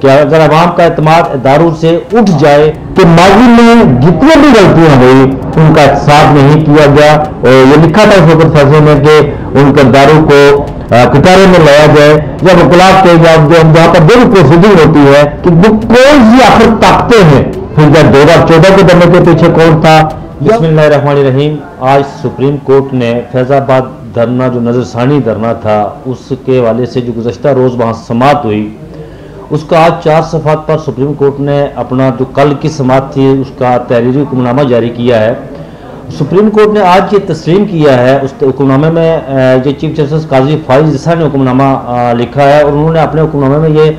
कि अगर अवाम का एतमाद इदारों से उठ जाए कि माजी में जितनी भी गलतियां हुई उनका एहतसाब नहीं किया गया। और ये लिखा था इस वक्त फैसले में कि उन किरदारों को कतारे में लाया जाए, जब इनकलाब के जहाँ पर जो प्रोसीडिंग होती है कि वो कौन सी आखिर ताकतें हैं, फिर जब 2014 के दमे के पीछे कौन था। बिस्मिल्लाहिर्रहमानिर्रहीम। आज सुप्रीम कोर्ट ने फैजाबाद धरना जो नजरसानी धरना था उसके हवाले से जो गुज़श्ता रोज़ वहाँ समाअत हुई उसका आज 4 सफ़ात पर सुप्रीम कोर्ट ने अपना जो कल की समाअत थी उसका तहरीरी हुक्मनामा जारी किया है। सुप्रीम कोर्ट ने आज ये तस्लीम किया है, उस हुक्मनामे में जो चीफ जस्टिस काजी फाइज ईसा ने हुक्मनामा लिखा है और उन्होंने अपने हुक्मनामे में ये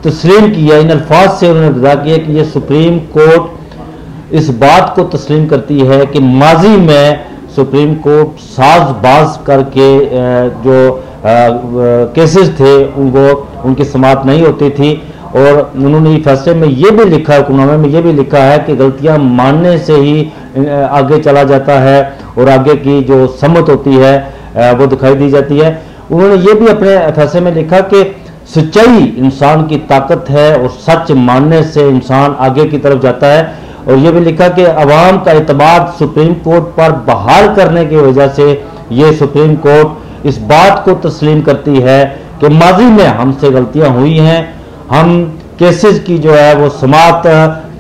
तस्लीम किया, इन अल्फाज से उन्होंने बता किया कि ये सुप्रीम कोर्ट इस बात को तस्लीम करती है कि माजी में सुप्रीम कोर्ट साजबाज करके जो केसेस थे उनको उनकी समाअत नहीं होती थी। और उन्होंने फैसले में ये भी लिखा है, हुक्मनामे में ये भी लिखा है कि गलतियां मानने से ही आगे चला जाता है और आगे की जो सम्मत होती है वो दिखाई दी जाती है। उन्होंने ये भी अपने फैसले में लिखा कि सच्चाई इंसान की ताकत है और सच मानने से इंसान आगे की तरफ जाता है। और ये भी लिखा कि अवाम का एतमाद सुप्रीम कोर्ट पर बहाल करने की वजह से ये सुप्रीम कोर्ट इस बात को तस्लीम करती है कि माजी में हमसे गलतियां हुई हैं, हम केसेस की जो है वो समाअत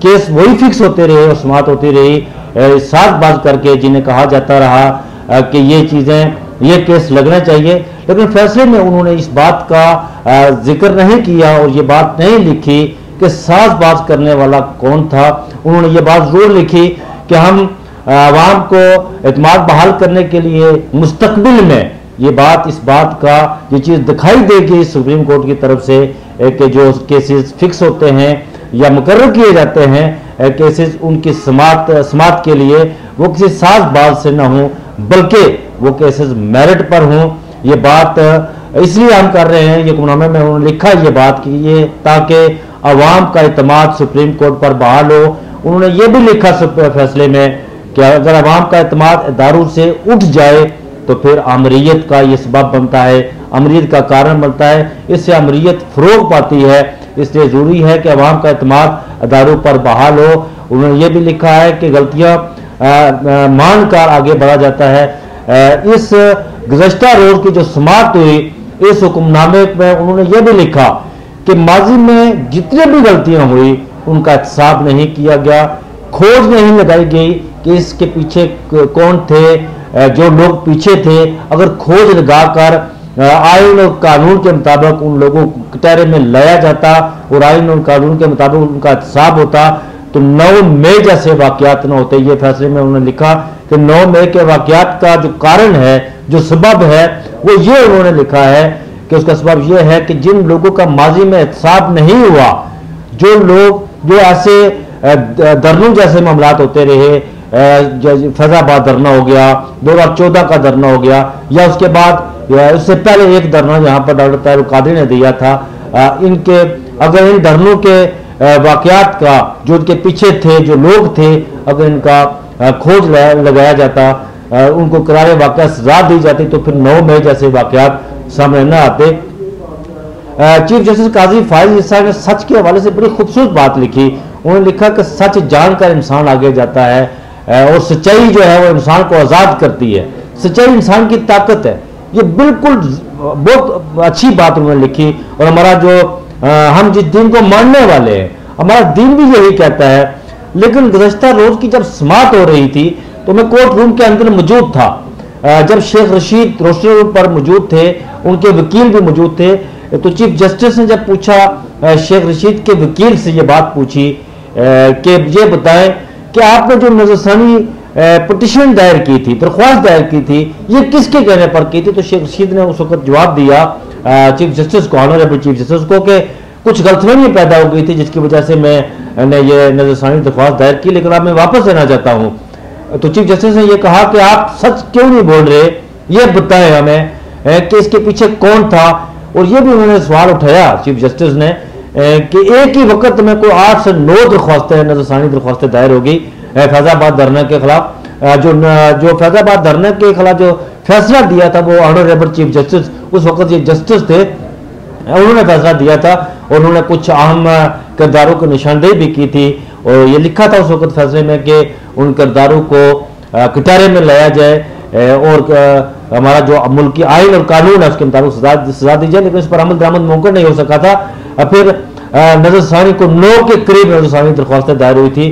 केस वही फिक्स होते रहे और समाअत होती रही, साजबाज करके जिन्हें कहा जाता रहा कि ये चीज़ें ये केस लगना चाहिए। लेकिन फैसले में उन्होंने इस बात का जिक्र नहीं किया और ये बात नहीं लिखी कि साजबाज करने वाला कौन था। उन्होंने ये बात जरूर लिखी कि हम आवाम को एतमाद बहाल करने के लिए मुस्तकबिल में ये बात इस बात का ये चीज़ दिखाई देगी सुप्रीम कोर्ट की तरफ से कि जो केसेस फिक्स होते हैं या मुकर्रर किए जाते हैं केसेस उनकी समाअत के लिए वो किसी साजबाज से ना हो बल्कि वो केसेस मेरिट पर हों। ये बात इसलिए हम कर रहे हैं, ये हुक्मनामे में उन्होंने लिखा ये बात कि ये ताकि अवाम का एतमाद सुप्रीम कोर्ट पर बहाल हो। उन्होंने ये भी लिखा फैसले में कि अगर अवाम का एतमाद इदारों से उठ जाए तो फिर अमरीयत का ये सबब बनता है, अमरीयत का कारण बनता है, इससे अमरीयत फ़रोग पाती है। इसलिए ज़रूरी है कि अवाम का एतमाद इदारों पर बहाल हो। उन्होंने ये भी लिखा है कि गलतियाँ मान कर आगे बढ़ा जाता है। इस गुज़श्ता रोज़ की जो समाअत हुई इस हुक्मनामे में उन्होंने ये भी लिखा कि माजी में जितनी भी गलतियां हुई उनका एहतसाब नहीं किया गया, खोज नहीं लगाई गई कि इसके पीछे कौन थे, जो लोग पीछे थे। अगर खोज लगाकर आइन और कानून के मुताबिक उन लोगों को कटहरे में लाया जाता और आइन और कानून के मुताबिक उनका एहतसाब होता तो 9 मई जैसे वाकयात न होते। ये फैसले में उन्होंने लिखा कि 9 मई के वाकयात का जो कारण है, जो सबब है, वो ये उन्होंने लिखा है कि उसका सबब यह है कि जिन लोगों का माजी में एहतसाब नहीं हुआ, जो लोग जो ऐसे धरनों जैसे मामलात होते रहे, फैजाबाद धरना हो गया, 2014 का धरना हो गया, या उसके बाद उससे पहले एक धरना यहाँ पर डॉक्टर ताहिर कादरी ने दिया था, इनके अगर इन धरनों के वाकयात का जो उनके पीछे थे, जो लोग थे, अगर इनका खोज लगाया जाता, उनको करारे वाकया सजा दी जाती तो फिर 9 मई जैसे वाकयात सामने न आते। चीफ जस्टिस काजी फाइज ईसा ने सच के हवाले से बड़ी खूबसूरत बात लिखी। उन्होंने लिखा कि सच जानकर इंसान आगे जाता है और सच्चाई जो है वो इंसान को आज़ाद करती है, सच्चाई इंसान की ताकत है। ये बिल्कुल बहुत अच्छी बात उन्होंने लिखी। और हमारा जो हम जिस दिन को मानने वाले हैं, हमारा दिन भी यही कहता है। लेकिन गुज़श्ता रोज़ की जब समाअत हो रही थी तो मैं कोर्ट रूम के अंदर मौजूद था, जब शेख रशीद रोशनी पर मौजूद थे, उनके वकील भी मौजूद थे, तो चीफ जस्टिस ने जब पूछा शेख रशीद के वकील से ये बात पूछी कि ये बताएं कि आपने जो नजरसानी पिटिशन दायर की थी, दरख्वास्त दायर की थी, ये किसके कहने पर की थी। तो शेख रशीद ने उस वक्त जवाब दिया चीफ जस्टिस को, ऑनरेबल चीफ जस्टिस को, कि कुछ गलतफहमी पैदा हो गई थी जिसकी वजह से मैंने ये नजरसानी दरख्वास्त दायर की, लेकिन अब मैं वापस लेना चाहता हूँ। तो चीफ जस्टिस ने यह कहा कि आप सच क्यों नहीं बोल रहे, ये बताएं हमें कि इसके पीछे कौन था। और ये भी उन्होंने सवाल उठाया चीफ जस्टिस ने कि एक ही वक्त में कोई 8 से 9 दरख्वास्तें नजरसानी दरख्वास्तें दायर होगी फैजाबाद धरने के खिलाफ। जो फैजाबाद धरने के खिलाफ जो फैसला दिया था वो ऑनरेबल चीफ जस्टिस, उस वक्त ये जस्टिस थे उन्होंने फैसला दिया था और उन्होंने कुछ अहम किरदारों को निशानदेही भी की थी और ये लिखा था उस वक्त फैसले में कि उन किरदारों को कटारे में लाया जाए और हमारा जो मुल्की आइन और कानून है उसके मुताबिक सजा दी जाए, लेकिन इस पर अमल दरामद मुमकिन नहीं हो सका था। फिर नजरसानी को 9 के करीब नजरसानी दरख्वास्तें दायर हुई थी,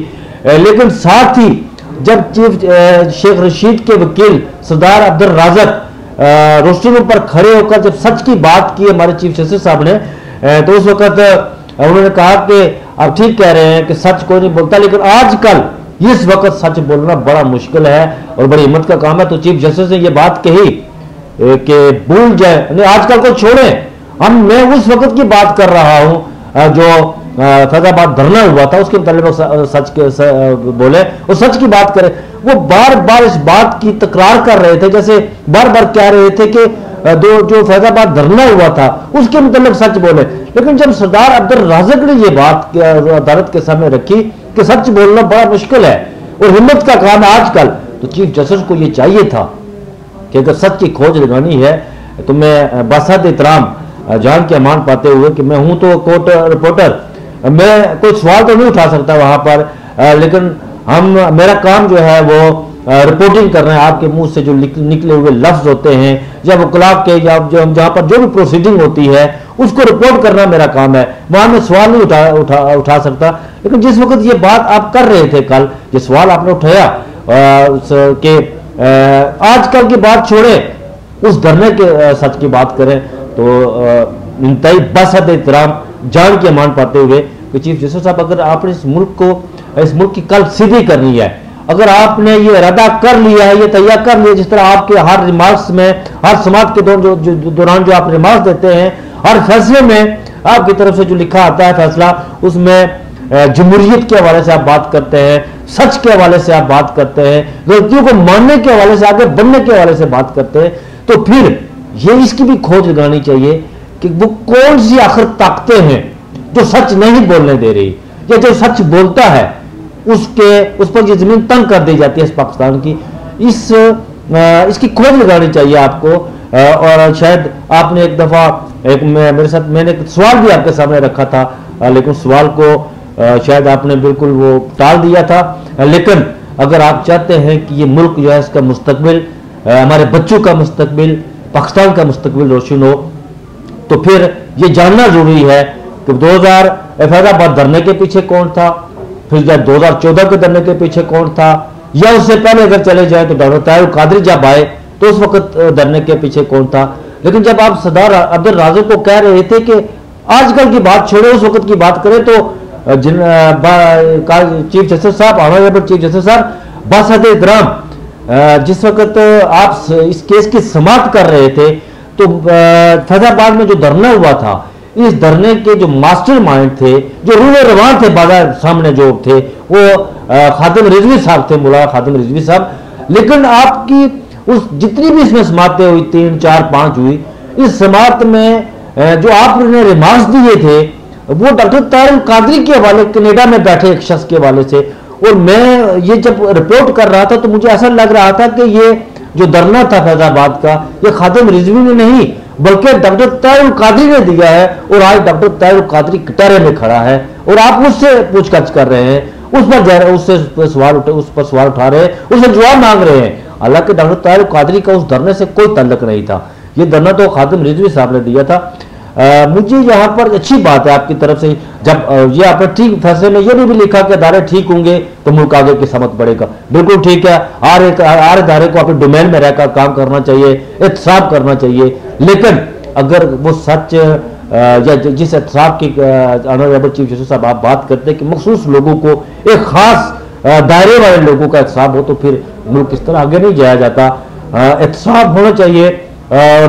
लेकिन साथ ही जब चीफ शेख रशीद के वकील सरदार अब्दुल राज़क रोस्टरों पर खड़े होकर जब सच की बात की हमारे चीफ जस्टिस साहब ने, तो उस वक्त उन्होंने कहा कि आप ठीक कह रहे हैं कि सच कोई नहीं बोलता, लेकिन आजकल इस वक्त सच बोलना बड़ा मुश्किल है और बड़ी हिम्मत का काम है। तो चीफ जस्टिस ने यह बात कही कि भूल जाए, आजकल को छोड़ें, मैं उस वक्त की बात कर रहा हूं जो फैजाबाद धरना हुआ था उसके मुताबिक सच के बोले और सच की बात करें। वो बार बार इस बात की तकरार कर रहे थे, जैसे बार बार कह रहे थे कि जो फैजाबाद धरना हुआ था उसके मुताबिक सच बोले, लेकिन जब सरदार अब्दुल राज़क ने ये बात अदालत के सामने रखी कि सच बोलना बड़ा मुश्किल है और हिम्मत का काम है आजकल, तो चीफ जस्टिस को ये चाहिए था कि अगर सच की खोज लगानी है तो मैं बासात एहतराम जान के अमान पाते हुए कि मैं हूं तो कोर्ट रिपोर्टर, मैं कोई सवाल तो नहीं उठा सकता वहां पर, लेकिन मेरा काम जो है वो रिपोर्टिंग करना है। आपके मुंह से जो निकले हुए लफ्ज होते हैं या वकला के या जहां पर जो भी प्रोसीडिंग होती है उसको रिपोर्ट करना मेरा काम है, वहां मैं सवाल नहीं उठा सकता। लेकिन जिस वक्त ये बात आप कर रहे थे, कल ये सवाल आपने उठाया कि आजकल की बात छोड़े उस धरने के सच की बात करें, तो इंतहाई बासत एहतराम जान के अमान पाते हुए कि चीफ जस्टिस साहब, अगर आपने इस मुल्क की कल सीधी करनी है, अगर आपने ये इरादा कर लिया है, ये तैयार कर लिया, जिस तरह आपके हर रिमार्क्स में, हर समाज के दौरान जो आप रिमार्क्स देते हैं, हर फैसले में आपकी तरफ से जो लिखा आता है फैसला, उसमें जमहूरियत के हवाले से आप बात करते हैं, सच के हवाले से आप बात करते हैं, गलतियों को मानने के हवाले से, आगे बढ़ने के हवाले से बात करते हैं, तो फिर ये इसकी भी खोज लगानी चाहिए कि वो कौन सी आखिर ताकतें हैं जो सच नहीं बोलने दे रही, या जो सच बोलता है उस पर ये जमीन तंग कर दी जाती है इस पाकिस्तान की। इसकी खोज लगानी चाहिए आपको। और शायद आपने एक दफा मेरे साथ मैंने एक सवाल भी आपके सामने रखा था, लेकिन सवाल को शायद आपने बिल्कुल वो टाल दिया था। लेकिन अगर आप चाहते हैं कि ये मुल्क जो है इसका मुस्तकबिल, हमारे बच्चों का मुस्तकबिल, पाकिस्तान का मुस्तकबिल रोशन हो, तो फिर ये जानना जरूरी है कि 2000 फैजाबाद धरने के पीछे कौन था, फिर जब 2014 के धरने के पीछे कौन था, या उससे पहले अगर चले जाए तो डॉक्टर ताहिर कादरी जब आए तो उस वक्त धरने के पीछे कौन था। लेकिन जब आप सरदार अब्दुल राज़क को कह रहे थे कि आजकल की बात छोड़े उस वक्त की बात करें, तो चीफ जस्टिस साहब, ऑनरेबल चीफ जस्टिस साहब, बासत एहतराम जिस वक्त आप इस केस की समाप्त कर रहे थे, तो फैजाबाद में जो धरना हुआ था, इस धरने के जो मास्टर माइंड थे, जो रूए रवान थे, बाजार सामने जो थे, वो खादिम रिजवी साहब थे, मुला खादिम रिजवी साहब। लेकिन आपकी उस जितनी भी इसमें समाप्तें हुई, 3, 4, 5 हुई, इस समाप्त में जो आपने रिमार्क्स दिए थे वो डॉक्टर ताहिर कादरी के हवाले, कनेडा में बैठे एक शख्स के हवाले से, और मैं ये जब रिपोर्ट कर रहा था तो मुझे ऐसा लग रहा था कि ये जो धरना था फैजाबाद का, ये खादिम रिजवी ने नहीं बल्कि डॉक्टर ताहिर कादरी ने दिया है, और आज डॉक्टर ताहिर कादरी कटारे में खड़ा है और आप उससे पूछताछ कर रहे हैं, उस पर सवाल उठा रहे हैं, उससे जवाब मांग रहे हैं। हालांकि डॉक्टर ताहिर कादरी का उस धरने से कोई ताल्लुक नहीं था, ये धरना तो खादिम रिजवी साहब ने दिया था। मुझे यहाँ पर अच्छी बात है आपकी तरफ से, जब ये आपने ठीक फैसले में ये भी लिखा कि अदारे ठीक होंगे तो मुल्क आगे की समत बढ़ेगा, बिल्कुल ठीक है। हर अदारे को अपने डोमेन में रहकर काम करना चाहिए, एहतसाब करना चाहिए, लेकिन अगर वो सच या जिस एहतसाब की ऑनरेबल चीफ जस्टिस साहब आप बात करते हैं कि मखसूस लोगों को, एक खास दायरे वाले लोगों का एहतसाब हो, तो फिर मुल्क इस तरह आगे नहीं जाया जाता। एहतसाब होना चाहिए और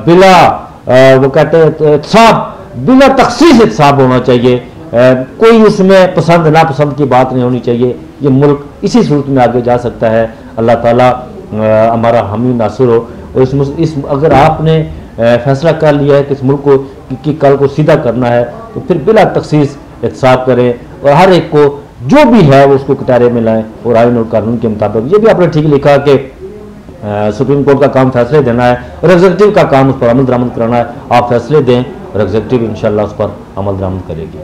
बिला वो कहते हैं एहतसाब बिला तखसीस एहतसाब होना चाहिए, कोई उसमें पसंद नापसंद की बात नहीं होनी चाहिए। ये मुल्क इसी सूरत में आगे जा सकता है। अल्लाह ताला हमारा हामी नासिर हो। और इस अगर आपने फैसला कर लिया है कि इस मुल्क को की कल को सीधा करना है, तो फिर बिला तखसीस एहतसाब करें और हर एक को जो भी है वो उसको कटारे में लाएं और आइन और कानून के मुताबिक। ये भी आपने ठीक लिखा कि सुप्रीम कोर्ट का काम फैसले देना है और एग्जीक्यूटिव का काम उस पर अमल दरामद कराना है। आप फैसले दें और एग्जीक्यूटिव इंशाल्लाह उस पर अमल दरामद करेगी।